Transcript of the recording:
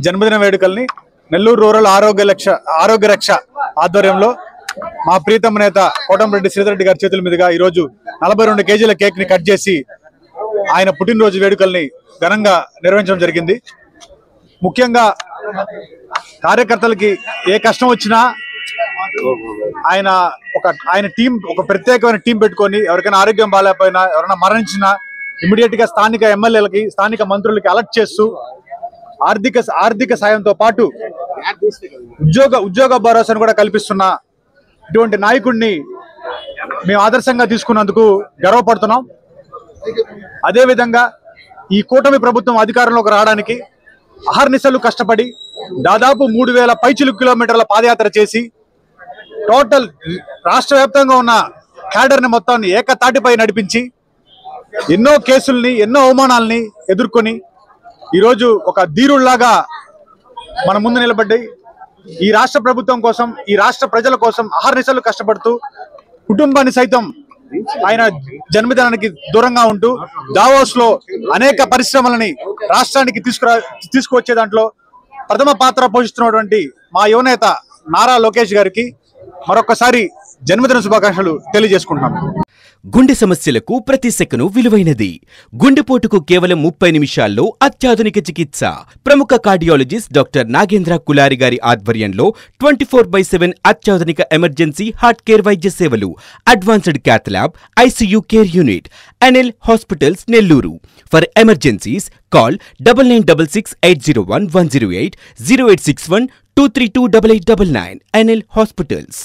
జన్మదిన వేడుకల్ని నెల్లూరు రూరల్ ఆరోగ్య రక్ష ఆధ్వర్యంలో మా ప్రీతమ నేత కోటంరెడ్డి శ్రీధర్ రెడ్డి గారి చేతుల మీదుగా ఈ రోజు 42 కేజీల కేక్ ని కట్ చేసి ఆయన పుట్టినరోజు వేడుకల్ని ఘనంగా నిర్వహించడం జరిగింది. ముఖ్యంగా కార్యకర్తలకి ఏ కష్టం వచ్చినా ఆయన టీం ఒక ప్రత్యేకమైన టీం పెట్టుకొని ఎవరికైనా ఆరోగ్యం బాగాలేకపోయినా ఎవరైనా మరణించినా ఇమీడియట్ గా స్థానిక ఎమ్మెల్యేలకి స్థానిక మంత్రులకి అలర్ట్ చేస్తూ ఆర్థిక సాయంతో పాటు ఉద్యోగ భరోసాను కూడా కల్పిస్తున్న ఇటువంటి నాయకుడిని మేము ఆదర్శంగా తీసుకున్నందుకు గర్వపడుతున్నాం. అదేవిధంగా ఈ కూటమి ప్రభుత్వం అధికారంలోకి రావడానికి అహర్నిశలు కష్టపడి దాదాపు 3000 పైచిలుకు కిలోమీటర్ల పాదయాత్ర చేసి టోటల్ రాష్ట్ర వ్యాప్తంగా ఉన్న క్యాడర్ని మొత్తాన్ని ఏకతాటిపై నడిపించి ఎన్నో కేసుల్ని ఎన్నో అవమానాలని ఎదుర్కొని ఈరోజు ఒక ధీరుల్లాగా మన ముందు నిలబడి ఈ రాష్ట్ర ప్రభుత్వం కోసం ఈ రాష్ట్ర ప్రజల కోసం అహర్నిశలు కష్టపడుతూ కుటుంబాన్ని సైతం ఆయన జన్మదినానికి దూరంగా ఉంటూ దావోస్ లో అనేక పరిశ్రమలని రాష్ట్రానికి తీసుకువచ్చే దాంట్లో ప్రథమ పాత్ర పోషిస్తున్నటువంటి మా యువనేత నారా లోకేష్ గారికి మరొకసారి జన్మదిన శుభాకాంక్షలు తెలియజేసుకుంటున్నాం. గుండె సమస్యలకు ప్రతి సెకను విలువైనది. గుండెపోటుకు కేవలం 30 నిమిషాల్లో అత్యాధునిక చికిత్స. ప్రముఖ కార్డియాలజిస్ట్ డాక్టర్ నాగేంద్ర కులారి గారి ఆధ్వర్యంలో 24/7 అత్యాధునిక ఎమర్జెన్సీ హార్ట్ కేర్ వైద్య సేవలు. Advanced cath lab, ICU care unit. NL hospitals Nellore. For emergencies call 9966801108 0861 2328899. NL hospitals.